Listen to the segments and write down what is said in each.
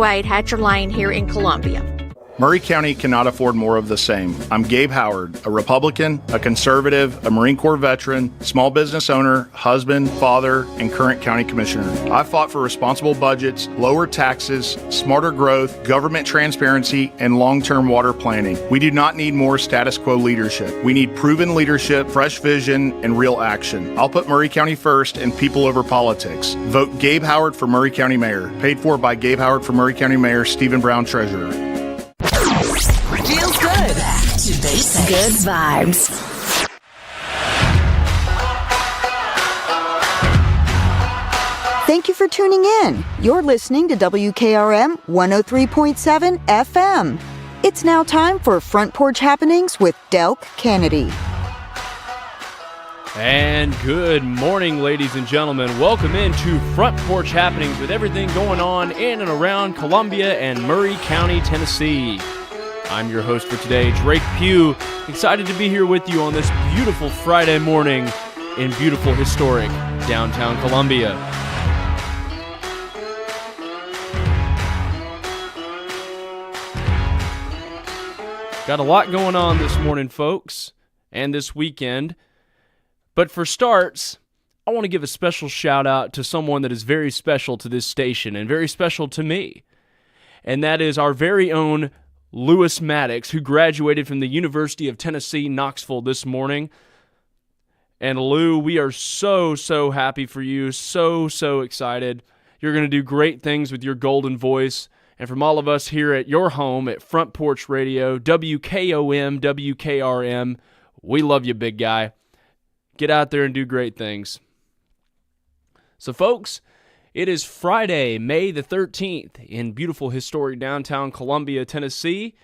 08 Hatcher Lane here in Columbia. Murray County cannot afford more of the same. I'm Gabe Howard, a Republican, a conservative, a Marine Corps veteran, small business owner, husband, father, and current county commissioner. I fought for responsible budgets, lower taxes, smarter growth, government transparency, and long-term water planning. We do not need more status quo leadership. We need proven leadership, fresh vision, and real action. I'll put Murray County first and people over politics. Vote Gabe Howard for Murray County Mayor. Paid for by Gabe Howard for Murray County Mayor, Stephen Brown, Treasurer. Feels good. Back to basics. Good vibes. Thank you for tuning in. You're listening to WKRM 103.7 FM. It's now time for Front Porch Happenings with Delk Kennedy. And good morning, ladies and gentlemen. Welcome into Front Porch Happenings with everything going on in and around Columbia and Murray County, Tennessee. I'm your host for today, Drake Pugh. Excited to be here with you on this beautiful Friday morning in beautiful, historic downtown Columbia. Got a lot going on this morning, folks, and this weekend. But for starts, I want to give a special shout out to someone that is very special to this station and very special to me. And that is our very own Lewis Maddox, who graduated from the University of Tennessee, Knoxville this morning. And Lou, we are so happy for you, so excited. You're going to do great things with your golden voice. And from all of us here at your home at Front Porch Radio, WKOM, WKRM, we love you, big guy. Get out there and do great things. So, folks, it is Friday, May the 13th in beautiful historic downtown Columbia, Tennessee.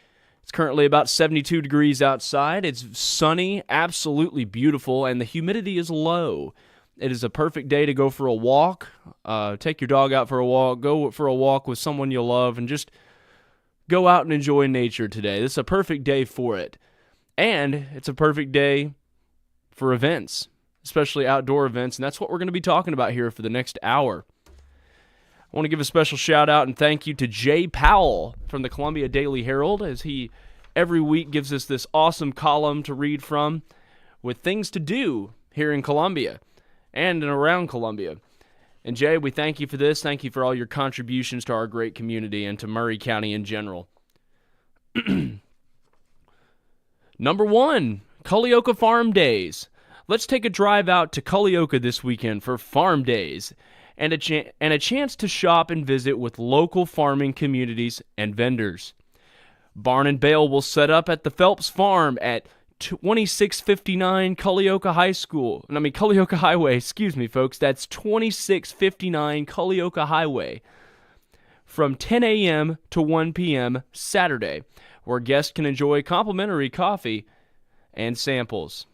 It's currently about 72 degrees outside. It's sunny, absolutely beautiful, and the humidity is low. It is a perfect day to go for a walk. Take your dog out for a walk. Go for a walk with someone you love and just go out and enjoy nature today. This is a perfect day for it. And it's a perfect day for events, especially outdoor events, and that's what we're going to be talking about here for the next hour. I want to give a special shout out and thank you to Jay Powell from the Columbia Daily Herald, as he every week gives us this awesome column to read from with things to do here in Columbia and around Columbia. And Jay, we thank you for this. Thank you for all your contributions to our great community and to Murray County in general. Number 1, Culleoka Farm Days. Let's take a drive out to Culleoka this weekend for Farm Days and a chance to shop and visit with local farming communities and vendors. Barn and Bale will set up at the Phelps Farm at 2659 Culleoka Highway, excuse me, folks. That's 2659 Culleoka Highway from 10 a.m. to 1 p.m. Saturday, where guests can enjoy complimentary coffee and samples.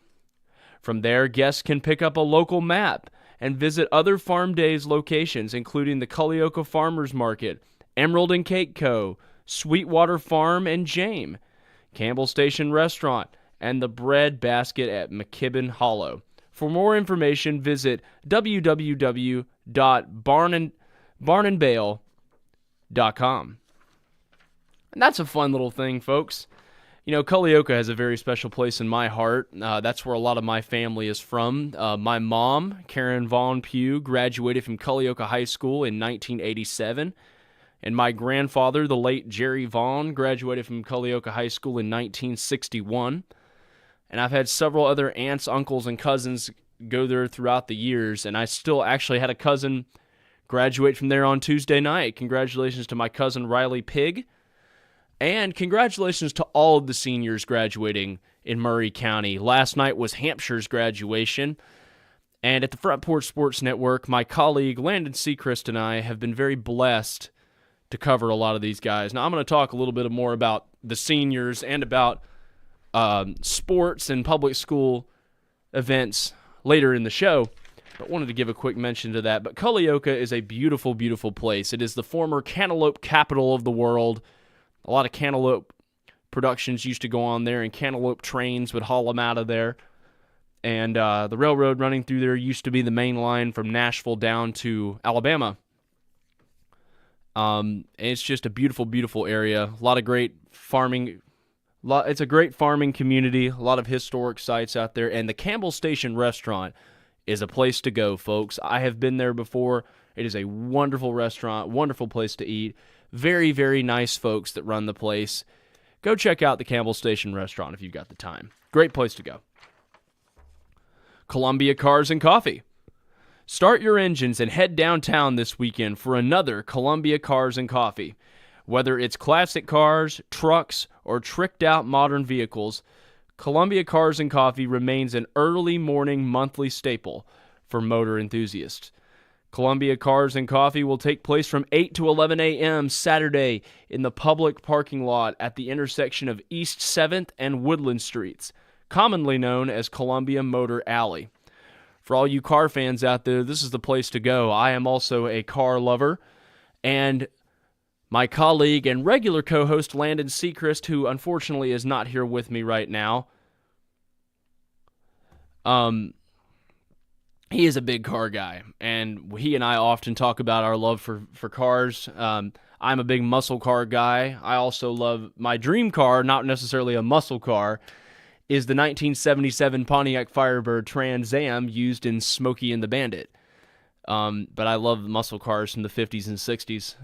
From there, guests can pick up a local map and visit other Farm Days locations, including the Culleoka Farmers Market, Emerald and Cake Co., Sweetwater Farm and Jame, Campbell Station Restaurant, and the Bread Basket at McKibben Hollow. For more information, visit www.barnandbale.com. And that's a fun little thing, folks. You know, Culleoka has a very special place in my heart. That's where a lot of my family is from. My mom, Karen Vaughn Pugh, graduated from Culleoka High School in 1987. And my grandfather, the late Jerry Vaughn, graduated from Culleoka High School in 1961. And I've had several other aunts, uncles, and cousins go there throughout the years. And I still actually had a cousin graduate from there on Tuesday night. Congratulations to my cousin Riley Pigg. And congratulations to all of the seniors graduating in Murray County. Last night was Hampshire's graduation. And at the Front Porch Sports Network, my colleague Landon Seacrest and I have been very blessed to cover a lot of these guys. Now, I'm going to talk a little bit more about the seniors and about sports and public school events later in the show, but wanted to give a quick mention to that. But Culleoka is a beautiful, beautiful place. It is the former cantaloupe capital of the world. A lot of cantaloupe productions used to go on there, and cantaloupe trains would haul them out of there. And the railroad running through there used to be the main line from Nashville down to Alabama. It's just a beautiful, beautiful area. A lot of great farming. It's a great farming community. A lot of historic sites out there. And the Campbell Station Restaurant is a place to go, folks. I have been there before. It is a wonderful restaurant, wonderful place to eat. Very, very nice folks that run the place. Go check out the Campbell Station Restaurant if you've got the time. Great place to go. Columbia Cars and Coffee. Start your engines and head downtown this weekend for another Columbia Cars and Coffee. Whether it's classic cars, trucks, or tricked-out modern vehicles, Columbia Cars and Coffee remains an early morning monthly staple for motor enthusiasts. Columbia Cars and Coffee will take place from 8 to 11 a.m. Saturday in the public parking lot at the intersection of East 7th and Woodland Streets, commonly known as Columbia Motor Alley. For all you car fans out there, this is the place to go. I am also a car lover, and my colleague and regular co-host Landon Seacrest, who unfortunately is not here with me right now, he is a big car guy, and he and I often talk about our love for cars. I'm a big muscle car guy. I also love my dream car, not necessarily a muscle car, is the 1977 Pontiac Firebird Trans Am used in Smokey and the Bandit. But I love muscle cars from the 50s and 60s.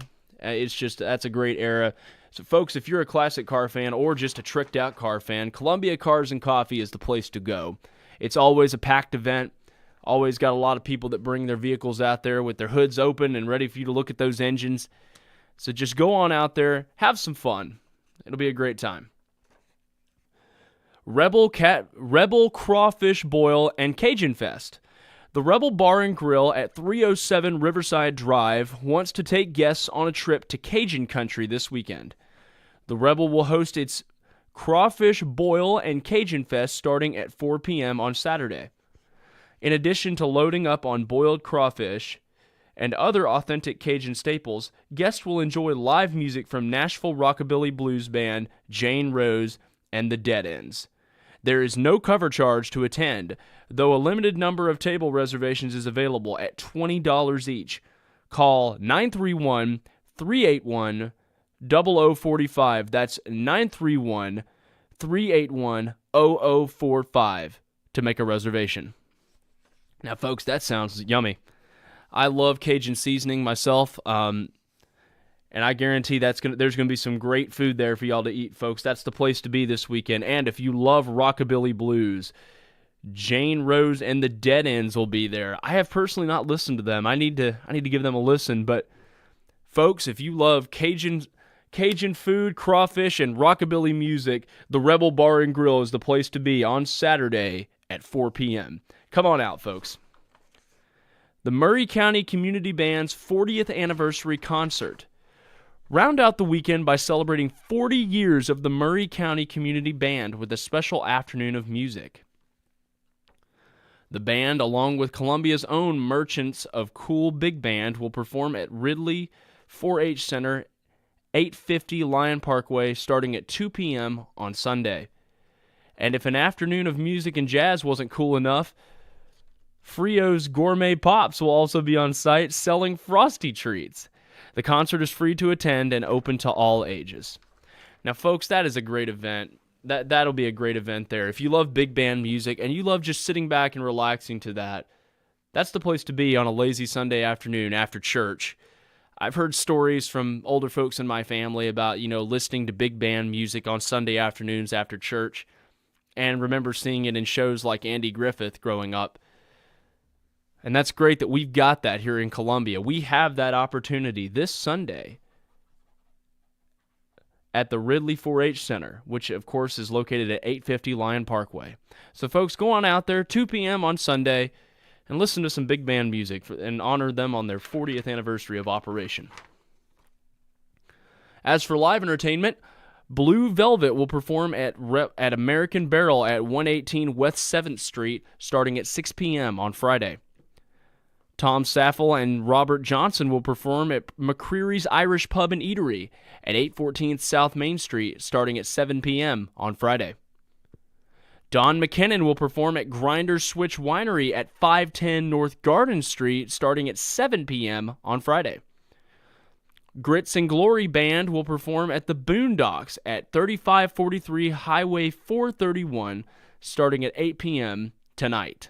That's a great era. So, folks, if you're a classic car fan or just a tricked-out car fan, Columbia Cars and Coffee is the place to go. It's always a packed event. Always got a lot of people that bring their vehicles out there with their hoods open and ready for you to look at those engines. So just go on out there, have some fun. It'll be a great time. Rebel Crawfish Boil and Cajun Fest. The Rebel Bar and Grill at 307 Riverside Drive wants to take guests on a trip to Cajun country this weekend. The Rebel will host its Crawfish Boil and Cajun Fest starting at 4 p.m. on Saturday. In addition to loading up on boiled crawfish and other authentic Cajun staples, guests will enjoy live music from Nashville Rockabilly Blues band Jane Rose and the Dead Ends. There is no cover charge to attend, though a limited number of table reservations is available at $20 each. Call 931-381-0045. That's 931-381-0045 to make a reservation. Now, folks, that sounds yummy. I love Cajun seasoning myself, and I guarantee there's going to be some great food there for y'all to eat, folks. That's the place to be this weekend. And if you love Rockabilly Blues, Jane Rose and the Dead Ends will be there. I have personally not listened to them. I need to give them a listen. But folks, if you love Cajun food, crawfish, and rockabilly music, the Rebel Bar and Grill is the place to be on Saturday at 4 p.m. Come on out, folks. The Murray County Community Band's 40th anniversary concert. Round out the weekend by celebrating 40 years of the Murray County Community Band with a special afternoon of music. The band, along with Columbia's own Merchants of Cool Big Band, will perform at Ridley 4-H Center, 850 Lion Parkway, starting at 2 p.m. on Sunday. And if an afternoon of music and jazz wasn't cool enough, Frio's Gourmet Pops will also be on site selling Frosty treats. The concert is free to attend and open to all ages. Now, folks, that is a great event. That'll be a great event there. If you love big band music and you love just sitting back and relaxing to that, that's the place to be on a lazy Sunday afternoon after church. I've heard stories from older folks in my family about, listening to big band music on Sunday afternoons after church, and remember seeing it in shows like Andy Griffith growing up. And that's great that we've got that here in Columbia. We have that opportunity this Sunday at the Ridley 4-H Center, which, of course, is located at 850 Lion Parkway. So, folks, go on out there, 2 p.m. on Sunday, and listen to some big band music and honor them on their 40th anniversary of operation. As for live entertainment, Blue Velvet will perform at American Barrel at 118 West 7th Street starting at 6 p.m. on Friday. Tom Saffel and Robert Johnson will perform at McCreary's Irish Pub and Eatery at 814 South Main Street starting at 7 p.m. on Friday. Don McKinnon will perform at Grinders Switch Winery at 510 North Garden Street starting at 7 p.m. on Friday. Grits and Glory Band will perform at the Boondocks at 3543 Highway 431 starting at 8 p.m. tonight.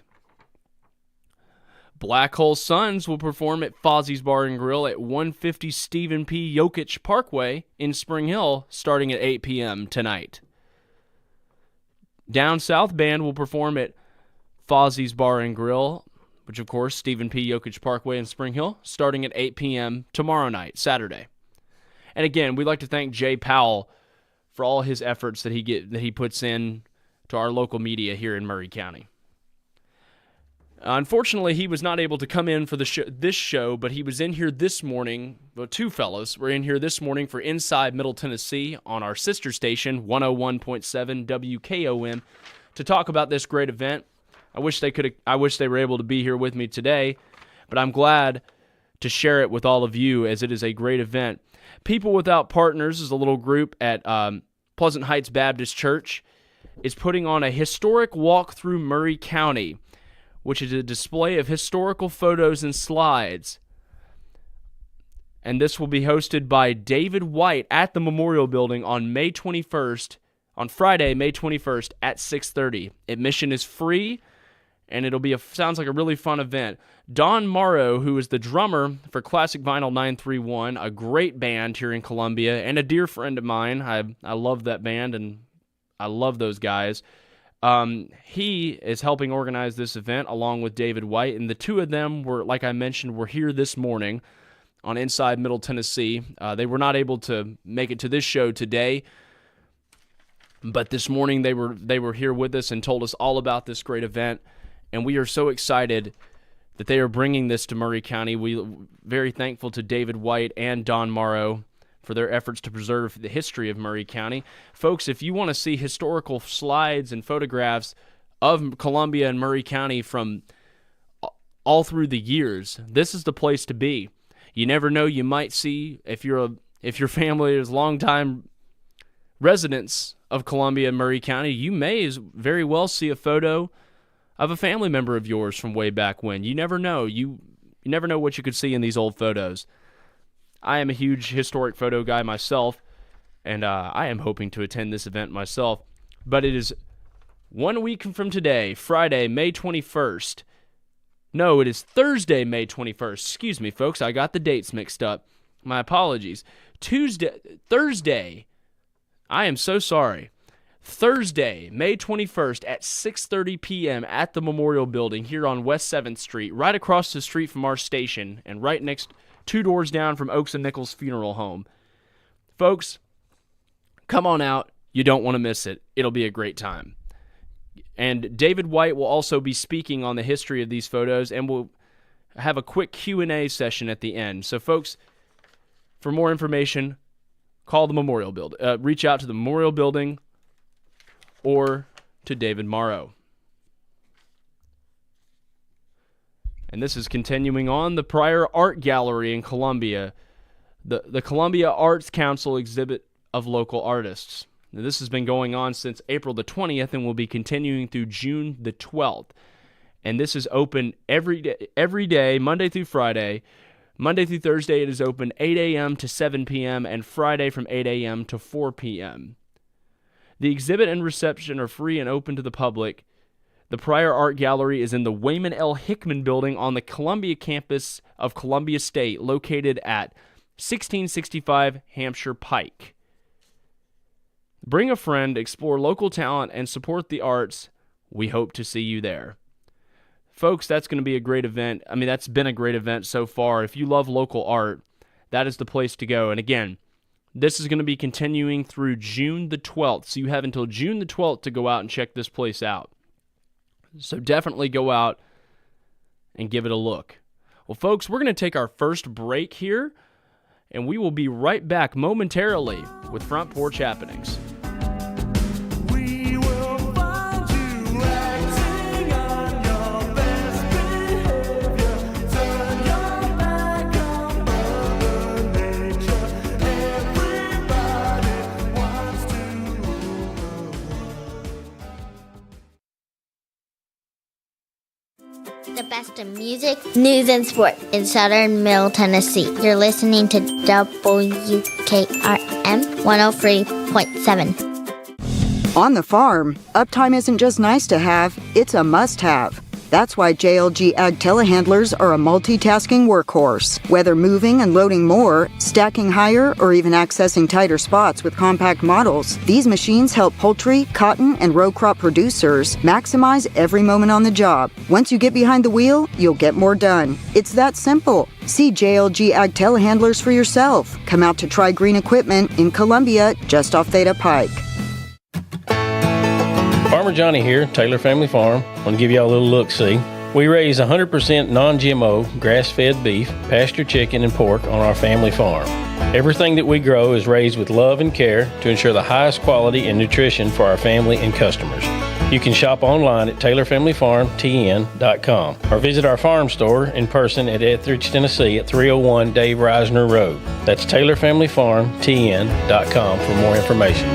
Black Hole Suns will perform at Fozzie's Bar and Grill at 150 Stephen P. Yokich Parkway in Spring Hill starting at 8 p.m. tonight. Down South Band will perform at Fozzie's Bar and Grill, which of course Stephen P. Yokich Parkway in Spring Hill, starting at 8 p.m. tomorrow night, Saturday. And again, we'd like to thank Jay Powell for all his efforts that he puts in to our local media here in Murray County. Unfortunately, he was not able to come in for this show, but he was in here this morning. Well, two fellows were in here this morning for Inside Middle Tennessee on our sister station, 101.7 WKOM, to talk about this great event. I wish they were able to be here with me today, but I'm glad to share it with all of you as it is a great event. People Without Partners is a little group at Pleasant Heights Baptist Church. Is putting on a historic walk through Murray County, which is a display of historical photos and slides. And this will be hosted by David White at the Memorial Building on Friday, May 21st at 6:30. Admission is free, and sounds like a really fun event. Don Morrow, who is the drummer for Classic Vinyl 931, a great band here in Columbia, and a dear friend of mine. I love that band, and I love those guys. He is helping organize this event along with David White, and the two of them were, like I mentioned, were here this morning on Inside Middle Tennessee. They were not able to make it to this show today, but this morning they were here with us and told us all about this great event, and we are so excited that they are bringing this to Murray County. We're very thankful to David White and Don Morrow for their efforts to preserve the history of Murray County. Folks, if you want to see historical slides and photographs of Columbia and Murray County from all through the years, this is the place to be. You never know, you might see, if your family is longtime residents of Columbia and Murray County, you may very well see a photo of a family member of yours from way back when. You never know. You never know what you could see in these old photos. I am a huge historic photo guy myself, and I am hoping to attend this event myself. But it is 1 week from today, Friday, May 21st. No, it is Thursday, May 21st. Excuse me, folks, I got the dates mixed up. My apologies. Thursday, I am so sorry. Thursday, May 21st at 6:30 p.m. at the Memorial Building here on West 7th Street, right across the street from our station, and right next 2 doors down from Oaks and Nichols Funeral Home. Folks, come on out. You don't want to miss it. It'll be a great time. And David White will also be speaking on the history of these photos, and we'll have a quick Q&A session at the end. So, folks, for more information, call the Memorial Building. Reach out to the Memorial Building or to David Morrow. And this is continuing on the Pryor Art Gallery in Columbia, the Columbia Arts Council exhibit of local artists. Now, this has been going on since April the 20th and will be continuing through June the 12th. And this is open every day, Monday through Friday. Monday through Thursday, it is open 8 a.m. to 7 p.m. and Friday from 8 a.m. to 4 p.m. The exhibit and reception are free and open to the public. The Pryor Art Gallery is in the Wayman L. Hickman Building on the Columbia campus of Columbia State, located at 1665 Hampshire Pike. Bring a friend, explore local talent, and support the arts. We hope to see you there. Folks, that's going to be a great event. I mean, that's been a great event so far. If you love local art, that is the place to go. And again, this is going to be continuing through June the 12th. So you have until June the 12th to go out and check this place out. So definitely go out and give it a look. Well, folks, we're going to take our first break here, and we will be right back momentarily with Front Porch Happenings. The best in music, news, and sport in southern Middle Tennessee. You're listening to WKRM 103.7. On the farm, uptime isn't just nice to have, it's a must-have. That's why JLG Ag telehandlers are a multitasking workhorse. Whether moving and loading more, stacking higher, or even accessing tighter spots with compact models, these machines help poultry, cotton, and row crop producers maximize every moment on the job. Once you get behind the wheel, you'll get more done. It's that simple. See JLG Ag telehandlers for yourself. Come out to Try Green Equipment in Columbia, just off Theta Pike. Farmer Johnny here, Taylor Family Farm. I want to give y'all a little look-see. We raise 100% non-GMO, grass-fed beef, pasture chicken, and pork on our family farm. Everything that we grow is raised with love and care to ensure the highest quality and nutrition for our family and customers. You can shop online at TaylorFamilyFarmTN.com or visit our farm store in person at Etheridge, Tennessee at 301 Dave Reisner Road. That's TaylorFamilyFarmTN.com for more information.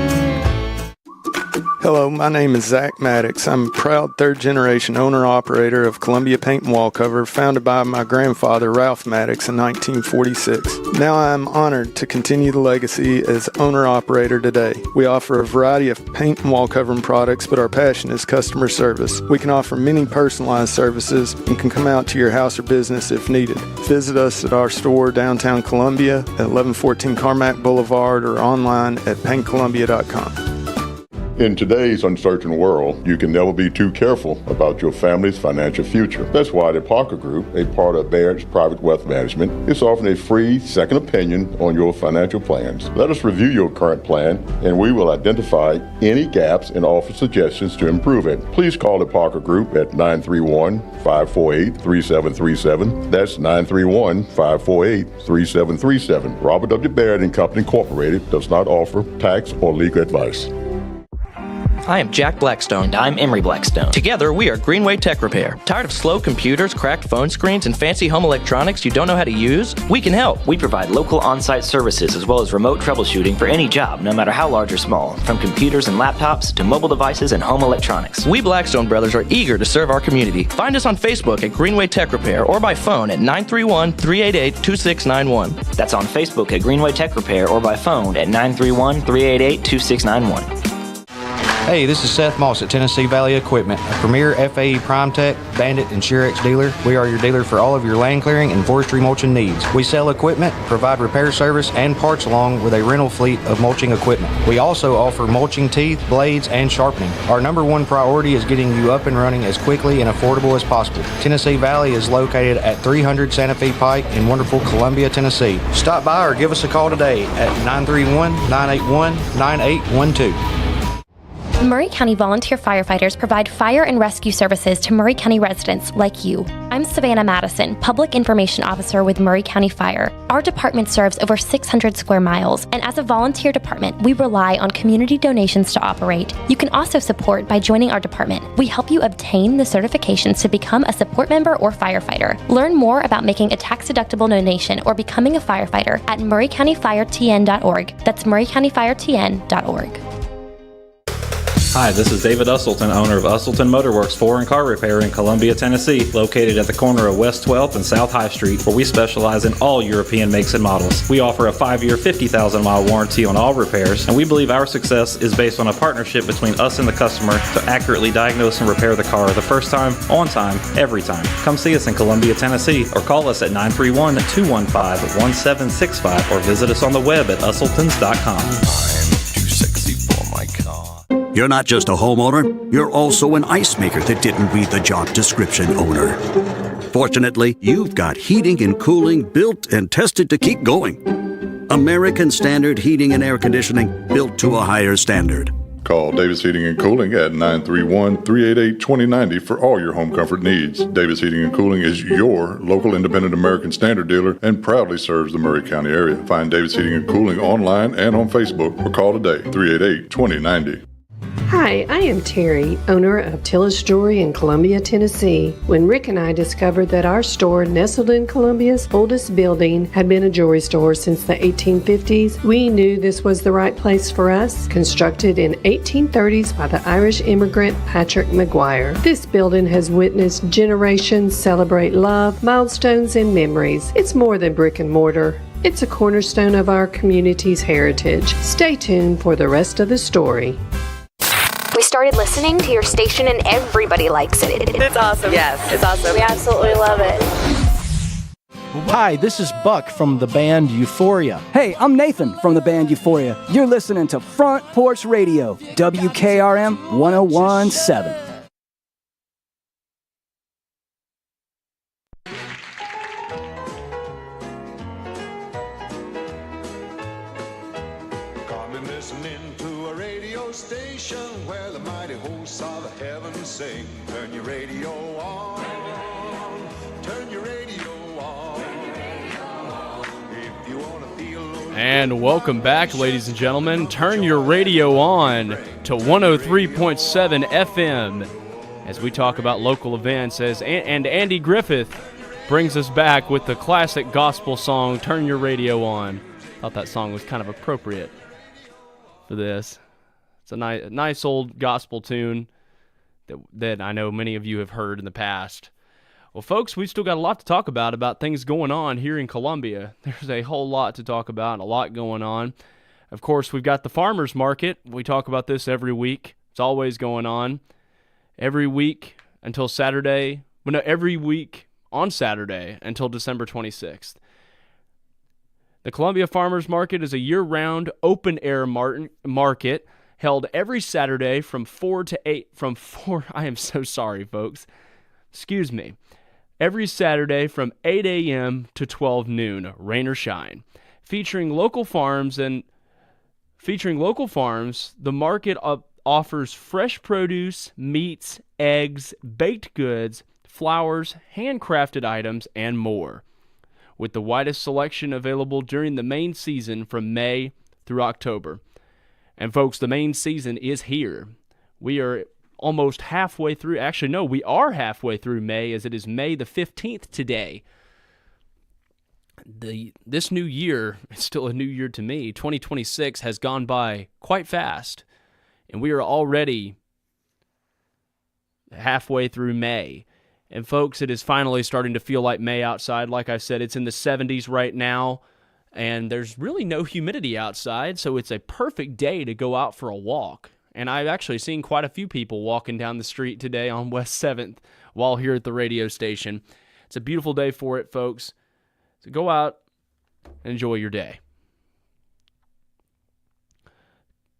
Hello, my name is Zach Maddox. I'm a proud third-generation owner-operator of Columbia Paint and Wall Cover, founded by my grandfather, Ralph Maddox, in 1946. Now I am honored to continue the legacy as owner-operator today. We offer a variety of paint and wall covering products, but our passion is customer service. We can offer many personalized services and can come out to your house or business if needed. Visit us at our store downtown Columbia at 1114 Carmack Boulevard or online at paintcolumbia.com. In today's uncertain world, you can never be too careful about your family's financial future. That's why the Parker Group, a part of Baird's Private Wealth Management, is offering a free second opinion on your financial plans. Let us review your current plan, and we will identify any gaps and offer suggestions to improve it. Please call the Parker Group at 931-548-3737. That's 931-548-3737. Robert W. Baird & Company Incorporated does not offer tax or legal advice. I am Jack Blackstone. And I'm Emery Blackstone. Together, we are Greenway Tech Repair. Tired of slow computers, cracked phone screens, and fancy home electronics you don't know how to use? We can help. We provide local on-site services as well as remote troubleshooting for any job, no matter how large or small, from computers and laptops to mobile devices and home electronics. We Blackstone brothers are eager to serve our community. Find us on Facebook at Greenway Tech Repair or by phone at 931-388-2691. That's on Facebook at Greenway Tech Repair or by phone at 931-388-2691. Hey, this is Seth Moss at Tennessee Valley Equipment, a premier FAE PrimeTech, Bandit, and Shurex dealer. We are your dealer for all of your land clearing and forestry mulching needs. We sell equipment, provide repair service, and parts along with a rental fleet of mulching equipment. We also offer mulching teeth, blades, and sharpening. Our number one priority is getting you up and running as quickly and affordable as possible. Tennessee Valley is located at 300 Santa Fe Pike in wonderful Columbia, Tennessee. Stop by or give us a call today at 931-981-9812. Maury County volunteer firefighters provide fire and rescue services to Maury County residents like you. I'm Savannah Madison, Public Information Officer with Maury County Fire. Our department serves over 600 square miles, and as a volunteer department, we rely on community donations to operate. You can also support by joining our department. We help you obtain the certifications to become a support member or firefighter. Learn more about making a tax-deductible donation or becoming a firefighter at murraycountyfiretn.org. That's murraycountyfiretn.org. Hi, this is David Usselton, owner of Usselton Motorworks Foreign Car Repair in Columbia, Tennessee, located at the corner of West 12th and South High Street, where we specialize in all European makes and models. We offer a 5-year, 50,000-mile warranty on all repairs, and we believe our success is based on a partnership between us and the customer to accurately diagnose and repair the car the first time, on time, every time. Come see us in Columbia, Tennessee, or call us at 931-215-1765, or visit us on the web at usseltons.com. You're not just a homeowner, you're also an ice maker that didn't read the job description owner. Fortunately, you've got heating and cooling built and tested to keep going. American Standard Heating and Air Conditioning, built to a higher standard. Call Davis Heating and Cooling at 931-388-2090 for all your home comfort needs. Davis Heating and Cooling is your local independent American Standard dealer and proudly serves the Maury County area. Find Davis Heating and Cooling online and on Facebook or call today, 388-2090. Hi, I am Terry, owner of Tillis Jewelry in Columbia, Tennessee. When Rick and I discovered that our store, nestled in Columbia's oldest building, had been a jewelry store since the 1850s, we knew this was the right place for us. Constructed in 1830s by the Irish immigrant Patrick McGuire, this building has witnessed generations celebrate love, milestones, and memories. It's more than brick and mortar. It's a cornerstone of our community's heritage. Stay tuned for the rest of the story. We started listening to your station and everybody likes it. It's awesome. Yes, it's awesome. We absolutely love it. Hi, this is Buck from the band Euphoria. Hey, I'm Nathan from the band Euphoria. You're listening to Front Porch Radio, WKRM 1017. Listening to a radio station where the mighty hosts of heaven sing. Turn your radio on. Turn your radio on. If you want to feel low. And welcome back, ladies and gentlemen. Turn your radio on to 103.7 FM as we talk about local events. And Andy Griffith brings us back with the classic gospel song, Turn Your Radio On. Thought that song was kind of appropriate for this. It's a nice old gospel tune that I know many of you have heard in the past. Well, folks, we've still got a lot to talk about things going on here in Columbia. There's a whole lot to talk about and a lot going on. Of course, we've got the farmers market. We talk about this every week. It's always going on. Every week until Saturday. Well, no, every week on Saturday until December 26th. The Columbia Farmers Market is a year-round, open-air market held every Saturday from 4 to 8. I am so sorry, folks. Excuse me. Every Saturday from 8 a.m. to 12 noon, rain or shine. Featuring local farms, the market offers fresh produce, meats, eggs, baked goods, flowers, handcrafted items, and more, with the widest selection available during the main season from May through October. And folks, the main season is here. We are almost halfway through. Actually, no, we are halfway through May, as it is May the 15th today. This new year, it's still a new year to me, 2026 has gone by quite fast. And we are already halfway through May. And folks, it is finally starting to feel like May outside. Like I said, it's in the 70s right now, and there's really no humidity outside, so it's a perfect day to go out for a walk. And I've actually seen quite a few people walking down the street today on West 7th while here at the radio station. It's a beautiful day for it, folks. So go out and enjoy your day.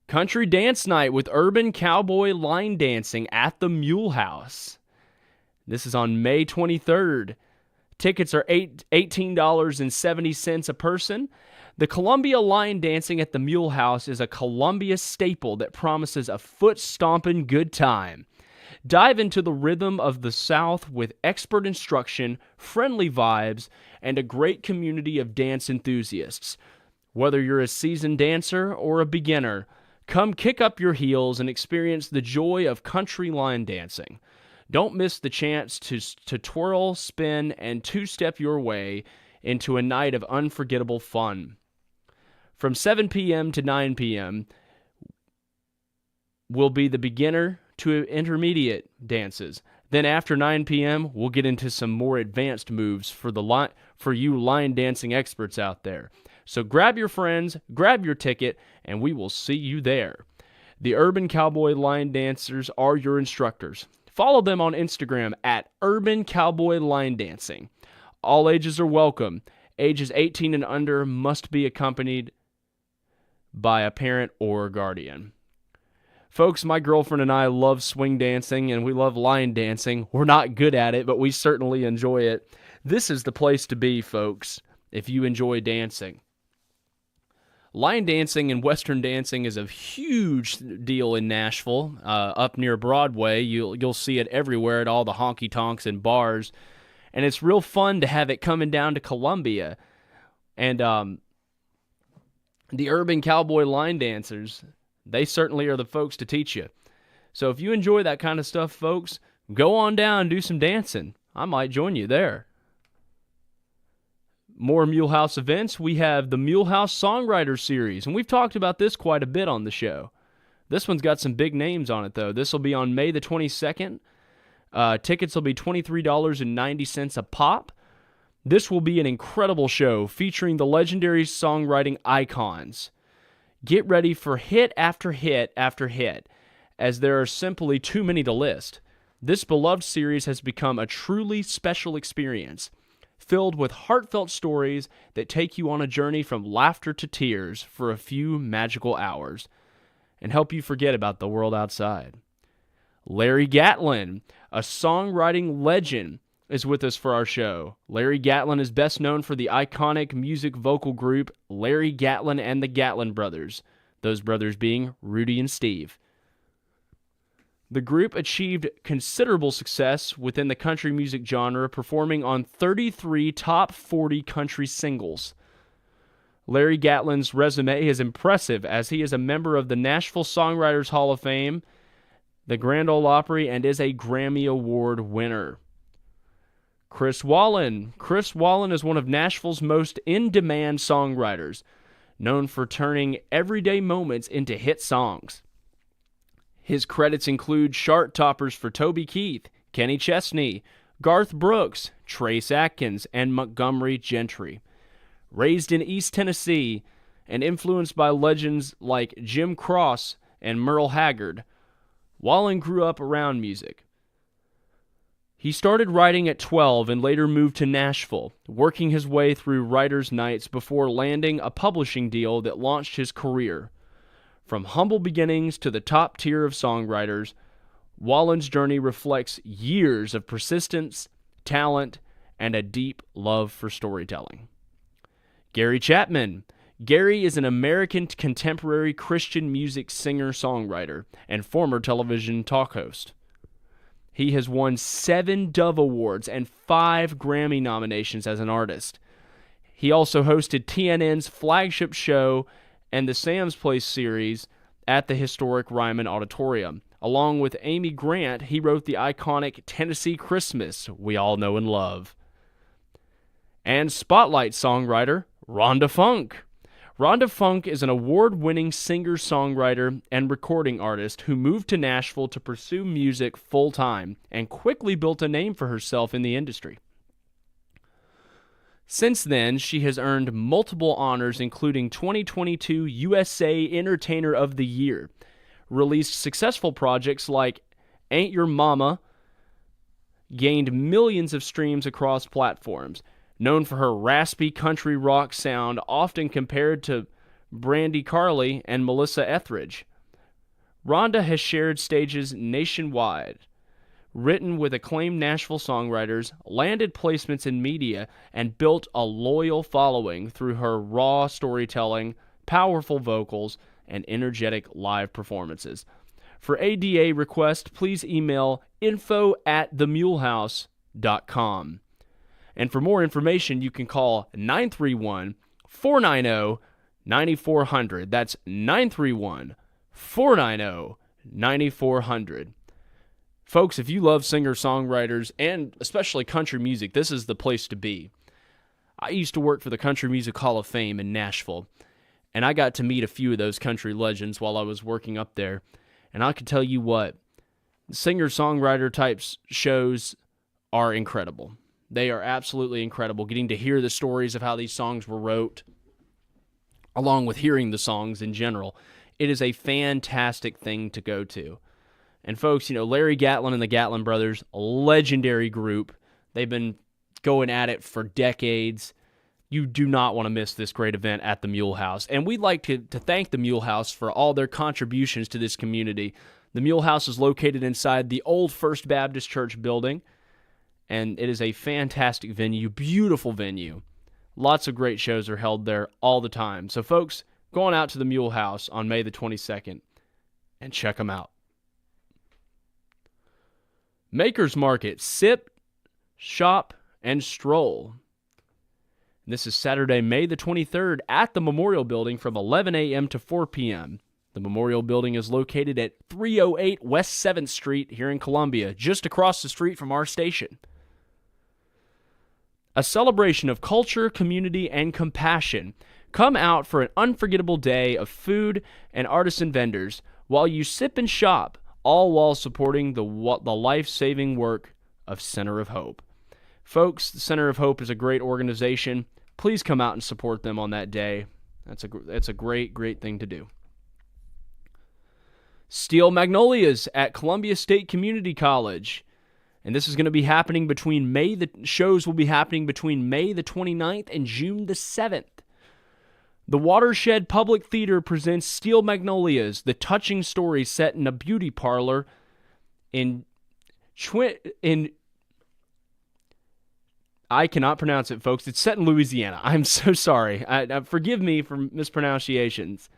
Country Dance Night with Urban Cowboy Line Dancing at the Mule House. This is on May 23rd. Tickets are $18.70 a person. The Columbia Line Dancing at the Mule House is a Columbia staple that promises a foot-stomping good time. Dive into the rhythm of the South with expert instruction, friendly vibes, and a great community of dance enthusiasts. Whether you're a seasoned dancer or a beginner, come kick up your heels and experience the joy of country line dancing. Don't miss the chance to twirl, spin, and two-step your way into a night of unforgettable fun. From 7 p.m. to 9 p.m. will be the beginner to intermediate dances. Then after 9 p.m., we'll get into some more advanced moves for you line dancing experts out there. So grab your friends, grab your ticket, and we will see you there. The Urban Cowboy Line Dancers are your instructors. Follow them on Instagram at Urban Cowboy Line Dancing. All ages are welcome. Ages 18 and under must be accompanied by a parent or guardian. Folks, my girlfriend and I love swing dancing and we love line dancing. We're not good at it, but we certainly enjoy it. This is the place to be, folks, if you enjoy dancing. Line dancing and Western dancing is a huge deal in Nashville. Up near Broadway, you'll see it everywhere at all the honky-tonks and bars. And it's real fun to have it coming down to Columbia. And the Urban Cowboy Line Dancers, they certainly are the folks to teach you. So if you enjoy that kind of stuff, folks, go on down and do some dancing. I might join you there. More Mulehouse events. We have the Mulehouse Songwriter Series, and we've talked about this quite a bit on the show. This one's got some big names on it, though. This will be on May the 22nd. Tickets will be $23.90 a pop. This will be an incredible show featuring the legendary songwriting icons. Get ready for hit after hit after hit, as there are simply too many to list. This beloved series has become a truly special experience, filled with heartfelt stories that take you on a journey from laughter to tears for a few magical hours and help you forget about the world outside. Larry Gatlin, a songwriting legend, is with us for our show. Larry Gatlin is best known for the iconic music vocal group Larry Gatlin and the Gatlin Brothers, those brothers being Rudy and Steve. The group achieved considerable success within the country music genre, performing on 33 top 40 country singles. Larry Gatlin's resume is impressive, as he is a member of the Nashville Songwriters Hall of Fame, the Grand Ole Opry, and is a Grammy Award winner. Chris Wallen. Chris Wallen is one of Nashville's most in-demand songwriters, known for turning everyday moments into hit songs. His credits include chart toppers for Toby Keith, Kenny Chesney, Garth Brooks, Trace Atkins, and Montgomery Gentry. Raised in East Tennessee and influenced by legends like Jim Cross and Merle Haggard, Wallen grew up around music. He started writing at 12 and later moved to Nashville, working his way through writers' nights before landing a publishing deal that launched his career. From humble beginnings to the top tier of songwriters, Wallen's journey reflects years of persistence, talent, and a deep love for storytelling. Gary Chapman. Gary is an American contemporary Christian music singer-songwriter and former television talk host. He has won 7 Dove Awards and 5 Grammy nominations as an artist. He also hosted TNN's flagship show and the Sam's Place series at the historic Ryman Auditorium. Along with Amy Grant, he wrote the iconic Tennessee Christmas we all know and love. And Spotlight songwriter Rhonda Funk. Rhonda Funk is an award-winning singer-songwriter and recording artist who moved to Nashville to pursue music full-time and quickly built a name for herself in the industry. Since then, she has earned multiple honors, including 2022 USA Entertainer of the Year, released successful projects like Ain't Your Mama, gained millions of streams across platforms. Known for her raspy country rock sound, often compared to Brandi Carlile and Melissa Etheridge. Rhonda has shared stages nationwide, written with acclaimed Nashville songwriters, landed placements in media, and built a loyal following through her raw storytelling, powerful vocals, and energetic live performances. For ADA requests, please email info@themulehouse.com. And for more information, you can call 931-490-9400. That's 931-490-9400. Folks, if you love singer-songwriters and especially country music, this is the place to be. I used to work for the Country Music Hall of Fame in Nashville, and I got to meet a few of those country legends while I was working up there. And I can tell you what, singer-songwriter type shows are incredible. They are absolutely incredible, getting to hear the stories of how these songs were wrote, along with hearing the songs in general. It is a fantastic thing to go to. And folks, Larry Gatlin and the Gatlin Brothers, a legendary group. They've been going at it for decades. You do not want to miss this great event at the Mule House. And we'd like to thank the Mule House for all their contributions to this community. The Mule House is located inside the old First Baptist Church building, and it is a fantastic venue, beautiful venue. Lots of great shows are held there all the time. So folks, go on out to the Mule House on May the 22nd and check them out. Maker's Market, sip, shop, and stroll. This is Saturday, May the 23rd at the Memorial Building from 11 a.m. to 4 p.m. The The memorial building is located at 308 West 7th Street here in Columbia, just across the street from our station. A celebration of culture, community, and compassion. Come out for an unforgettable day of food and artisan vendors while you sip and shop, all while supporting the life-saving work of Center of Hope. Folks, the Center of Hope is a great organization. Please come out and support them on that day. That's a great, great thing to do. Steel Magnolias at Columbia State Community College. And this is going to be happening the shows will be happening between May the 29th and June the 7th. The Watershed Public Theater presents Steel Magnolias, the touching story set in a beauty parlor I cannot pronounce it, folks. It's set in Louisiana. I'm so sorry. Forgive me for mispronunciations.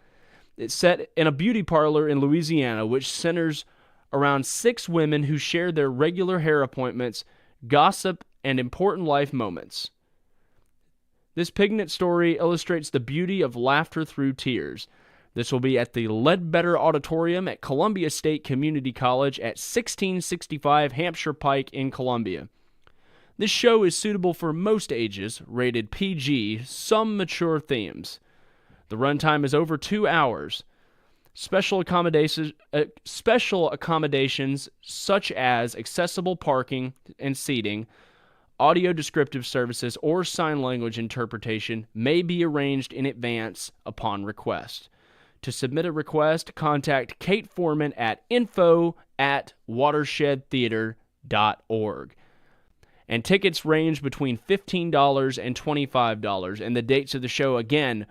It's set in a beauty parlor in Louisiana, which centers around 6 women who share their regular hair appointments, gossip, and important life moments. This poignant story illustrates the beauty of laughter through tears. This will be at the Ledbetter Auditorium at Columbia State Community College at 1665 Hampshire Pike in Columbia. This show is suitable for most ages, rated PG, some mature themes. The runtime is over 2 hours. Special accommodations such as accessible parking and seating, audio descriptive services, or sign language interpretation may be arranged in advance upon request. To submit a request, contact Kate Foreman at info@watershedtheater.org. And tickets range between $15 and $25. And the dates of the show, again,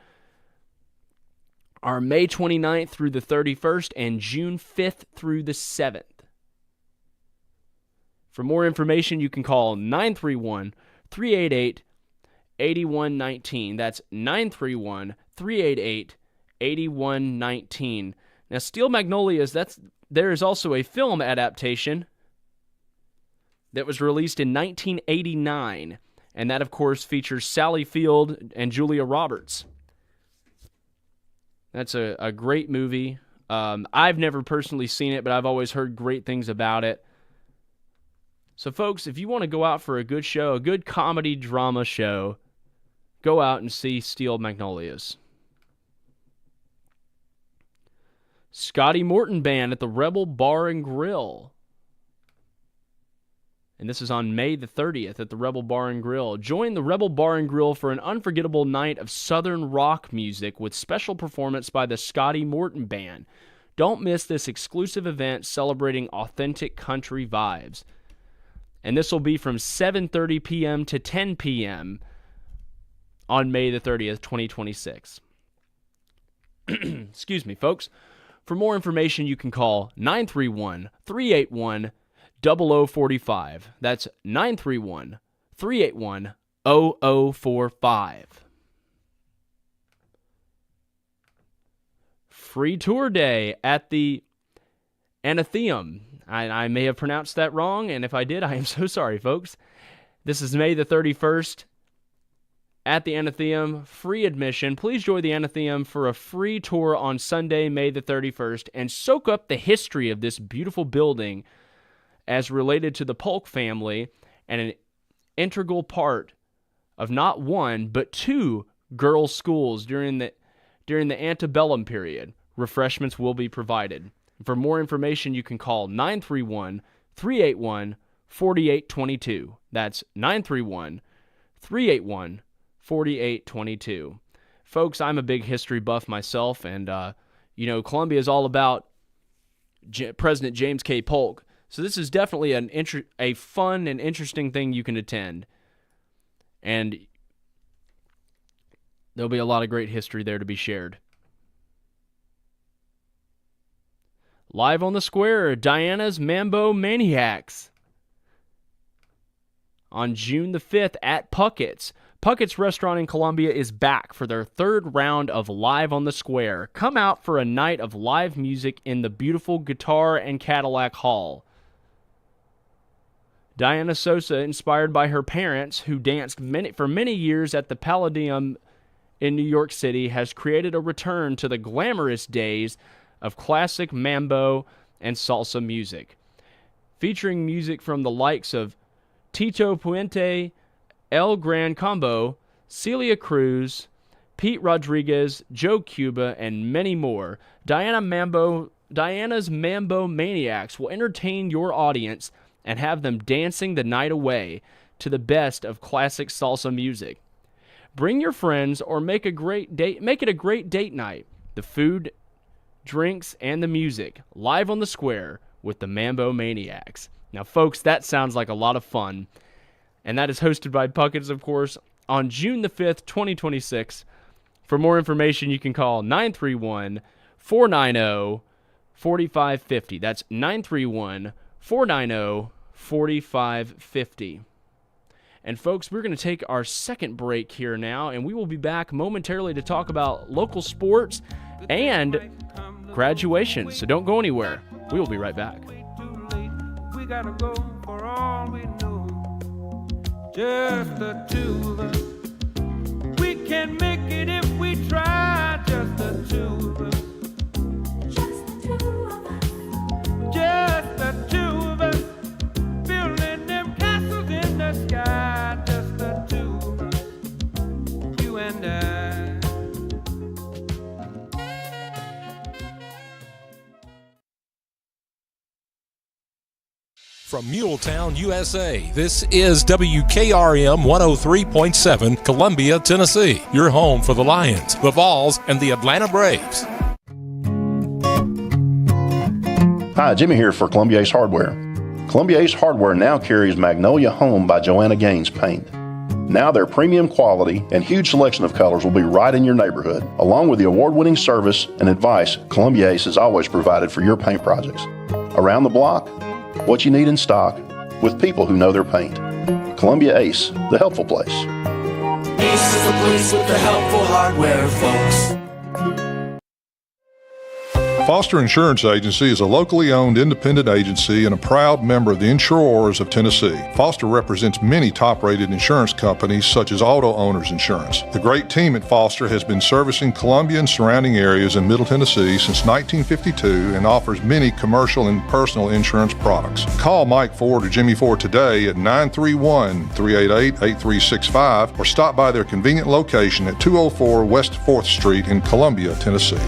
are May 29th through the 31st and June 5th through the 7th. For more information, you can call 931-388-8119. That's 931-388-8119. Now, Steel Magnolias, there is also a film adaptation that was released in 1989, and that, of course, features Sally Field and Julia Roberts. That's a great movie. I've never personally seen it, but I've always heard great things about it. So, folks, if you want to go out for a good show, a good comedy drama show, go out and see Steel Magnolias. Scotty Morton Band at the Rebel Bar and Grill. And this is on May the 30th at the Rebel Bar and Grill. Join the Rebel Bar and Grill for an unforgettable night of Southern rock music with special performance by the Scotty Morton Band. Don't miss this exclusive event celebrating authentic country vibes. And this will be from 7:30 p.m. to 10 p.m. on May the 30th, 2026. Excuse me, folks. For more information, you can call 931-381-0045. That's 931-381-0045. Free tour day at the Anatheum. I may have pronounced that wrong, and if I did, I am so sorry, folks. This is May the 31st at the Anatheum. Free admission. Please join the Anatheum for a free tour on Sunday, May the 31st, and soak up the history of this beautiful building as related to the Polk family and an integral part of not one, but 2 girls' schools during the antebellum period. Refreshments will be provided. For more information, you can call 931-381-4822. That's 931-381-4822. Folks, I'm a big history buff myself, and, Columbia is all about President James K. Polk. So this is definitely a fun and interesting thing you can attend. And there'll be a lot of great history there to be shared. Live on the Square, Diana's Mambo Maniacs. On June the 5th at Puckett's. Puckett's Restaurant in Columbia is back for their 3rd round of Live on the Square. Come out for a night of live music in the beautiful Guitar and Cadillac Hall. Diana Sosa, inspired by her parents, who danced for many years at the Palladium in New York City, has created a return to the glamorous days of classic mambo and salsa music, featuring music from the likes of Tito Puente, El Gran Combo, Celia Cruz, Pete Rodriguez, Joe Cuba, and many more. Diana's Mambo Maniacs will entertain your audience and have them dancing the night away to the best of classic salsa music. Bring your friends or make it a great date night. The food, drinks, and the music live on the square with the Mambo Maniacs. Now, folks, that sounds like a lot of fun. And that is hosted by Puckets, of course, on June the 5th, 2026. For more information, you can call 931-490-4550. That's 931-490-4550. And folks, we're going to take our second break here now, and we will be back momentarily to talk about local sports and graduation. So don't go anywhere. We will be right back. We gotta go for all we know. Just the two of us. We can make it if we try. Just the two of us. Just the two of us. Just the two of us. Building them castles in the sky. Just the two of us. You and I. From Muletown, USA, this is WKRM 103.7, Columbia, Tennessee, your home for the Lions, the Vols, and the Atlanta Braves. Hi, Jimmy here for Columbia Ace Hardware. Columbia Ace Hardware now carries Magnolia Home by Joanna Gaines paint. Now their premium quality and huge selection of colors will be right in your neighborhood. Along with the award-winning service and advice Columbia Ace has always provided for your paint projects. Around the block, what you need in stock, with people who know their paint. Columbia Ace, the helpful place. Ace is the place with the helpful hardware, folks. Foster Insurance Agency is a locally owned independent agency and a proud member of the Insurers of Tennessee. Foster represents many top-rated insurance companies such as Auto Owners Insurance. The great team at Foster has been servicing Columbia and surrounding areas in Middle Tennessee since 1952 and offers many commercial and personal insurance products. Call Mike Ford or Jimmy Ford today at 931-388-8365 or stop by their convenient location at 204 West 4th Street in Columbia, Tennessee.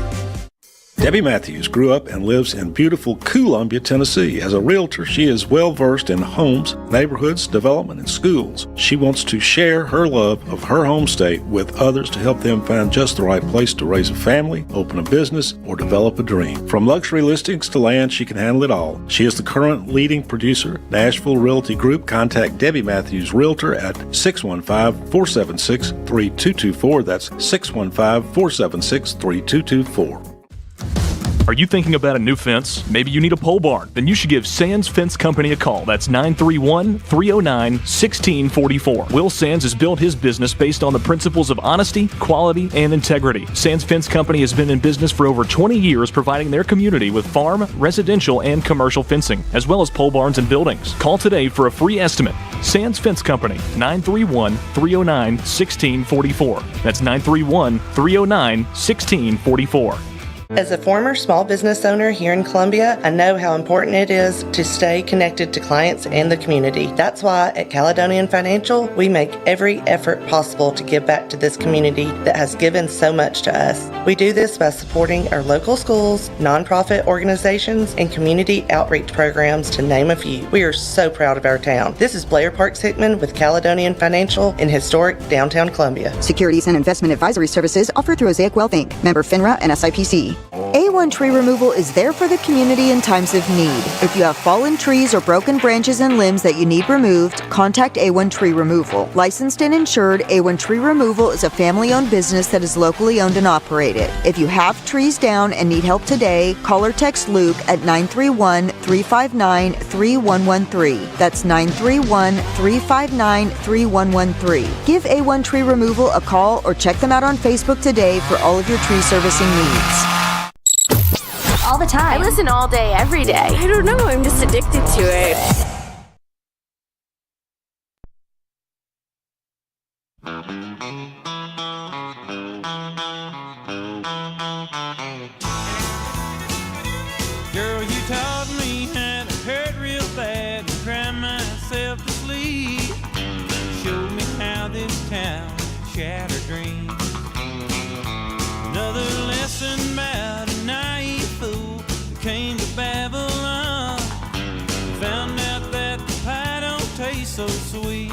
Debbie Matthews grew up and lives in beautiful Columbia, Tennessee. As a realtor, she is well-versed in homes, neighborhoods, development, and schools. She wants to share her love of her home state with others to help them find just the right place to raise a family, open a business, or develop a dream. From luxury listings to land, she can handle it all. She is the current leading producer, Nashville Realty Group. Contact Debbie Matthews Realtor at 615-476-3224. That's 615-476-3224. Are you thinking about a new fence? Maybe you need a pole barn? Then you should give Sands Fence Company a call. That's 931-309-1644. Will Sands has built his business based on the principles of honesty, quality, and integrity. Sands Fence Company has been in business for over 20 years, providing their community with farm, residential, and commercial fencing, as well as pole barns and buildings. Call today for a free estimate. Sands Fence Company, 931-309-1644. That's 931-309-1644. As a former small business owner here in Columbia, I know how important it is to stay connected to clients and the community. That's why at Caledonian Financial, we make every effort possible to give back to this community that has given so much to us. We do this by supporting our local schools, nonprofit organizations, and community outreach programs, to name a few. We are so proud of our town. This is Blair Parks Hickman with Caledonian Financial in historic downtown Columbia. Securities and investment advisory services offered through Osaic Wealth Inc., member FINRA and SIPC. A1 Tree Removal is there for the community in times of need. If you have fallen trees or broken branches and limbs that you need removed, contact A1 Tree Removal. Licensed and insured, A1 Tree Removal is a family-owned business that is locally owned and operated. If you have trees down and need help today, call or text Luke at 931-359-3113. That's 931-359-3113. Give A1 Tree Removal a call or check them out on Facebook today for all of your tree servicing needs. All the time. I listen all day, every day. I don't know, I'm just addicted to it. Girl, you taught me how to hurt real bad and cry myself to sleep. Showed me how this town shatter dreams. Another lesson about a naive fool who came to Babylon. Found out that the pie don't taste so sweet.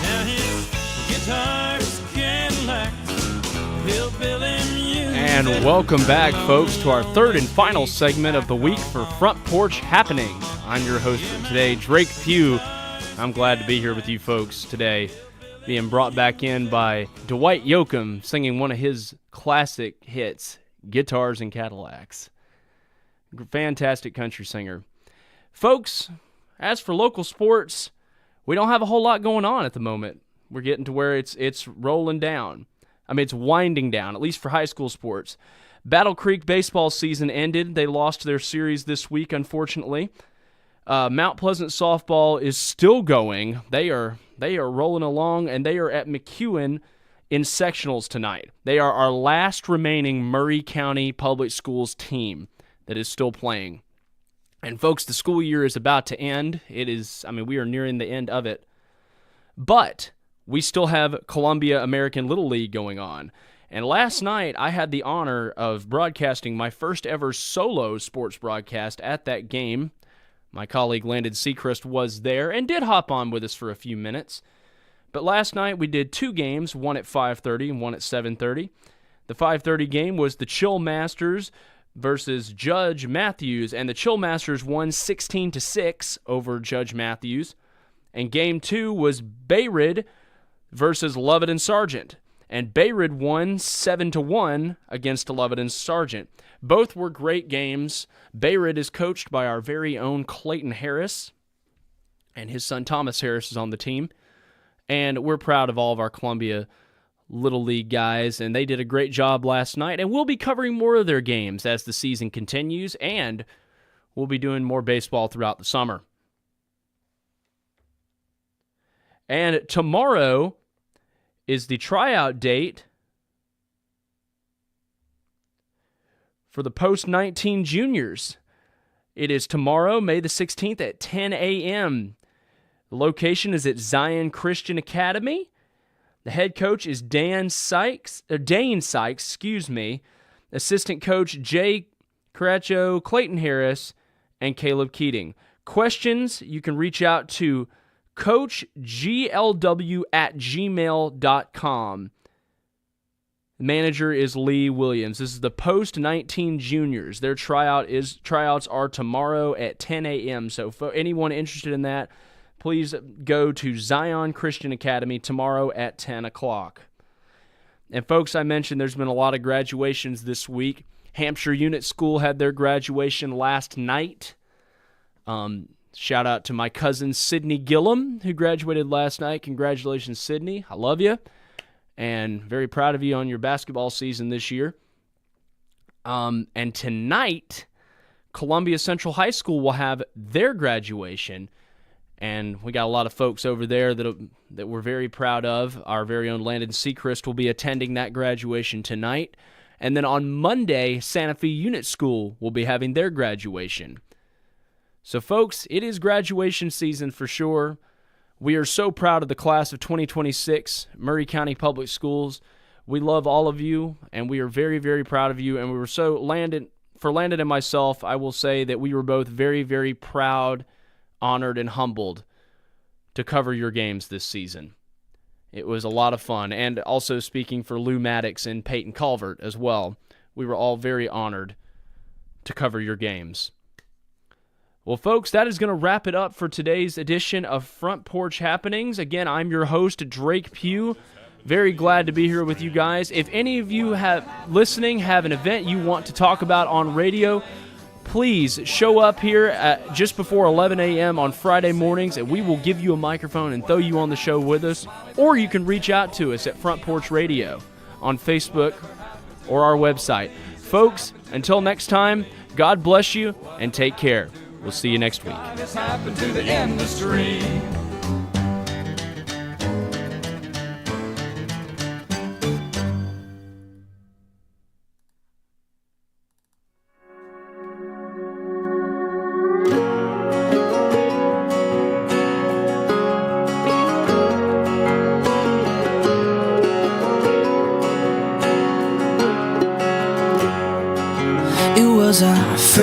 Now his guitar's Cadillacs, hillbilly music. And welcome back, folks, to our third and final segment of the week for Front Porch Happening. I'm your host for today, Drake Pugh. I'm glad to be here with you folks today, being brought back in by Dwight Yoakam, singing one of his classic hits, Guitars and Cadillacs. Fantastic country singer. Folks, as for local sports, we don't have a whole lot going on at the moment. We're getting to where it's rolling down. I mean, it's winding down, at least for high school sports. Battle Creek baseball season ended. They lost their series this week, unfortunately. Mount Pleasant softball is still going. They are rolling along, and they are at McEwen in sectionals tonight. They are our last remaining Murray County Public Schools team that is still playing. And folks, the school year is about to end. We are nearing the end of it. But we still have Columbia American Little League going on. And last night, I had the honor of broadcasting my first ever solo sports broadcast at that game. My colleague Landon Seacrest was there and did hop on with us for a few minutes. But last night we did two games, one at 5:30 and one at 7:30. The 5:30 game was the Chill Masters versus Judge Matthews, and the Chill Masters won 16-6 over Judge Matthews. And game 2 was Bayard versus Lovett and Sargent, and Bayard won 7-1 against Lovett and Sargent. Both were great games. Bayard is coached by our very own Clayton Harris, and his son Thomas Harris is on the team. And we're proud of all of our Columbia Little League guys, and they did a great job last night. And we'll be covering more of their games as the season continues, and we'll be doing more baseball throughout the summer. And tomorrow is the tryout date for the post-19 juniors. It is tomorrow, May the 16th at 10 a.m. The location is at Zion Christian Academy. The head coach is Dane Sykes, assistant coach Jay Caracho, Clayton Harris, and Caleb Keating. Questions, you can reach out to coachglw@gmail.com. The manager is Lee Williams. This is the post-19 juniors. Their tryouts are tomorrow at 10 a.m. So for anyone interested in that, please go to Zion Christian Academy tomorrow at 10 o'clock. And folks, I mentioned there's been a lot of graduations this week. Hampshire Unit School had their graduation last night. Shout out to my cousin Sydney Gillum, who graduated last night. Congratulations, Sydney. I love you. And very proud of you on your basketball season this year. And tonight, Columbia Central High School will have their graduation. And we got a lot of folks over there that we're very proud of. Our very own Landon Seacrest will be attending that graduation tonight. And then on Monday, Santa Fe Unit School will be having their graduation. So, folks, it is graduation season for sure. We are so proud of the class of 2026, Murray County Public Schools. We love all of you, and we are very, very proud of you. And we were so, for Landon and myself, I will say that we were both very, very proud, honored, and humbled to cover your games this season. It was a lot of fun. And also speaking for Lou Maddox and Peyton Culvert as well, we were all very honored to cover your games. Well, folks, that is going to wrap it up for today's edition of Front Porch Happenings. Again, I'm your host, Drake Pugh. Very glad to be here with you guys. If any of you have an event you want to talk about on radio, please show up here at just before 11 a.m. on Friday mornings, and we will give you a microphone and throw you on the show with us. Or you can reach out to us at Front Porch Radio on Facebook or our website. Folks, until next time, God bless you and take care. We'll see you next week. This happened to the industry. It was our first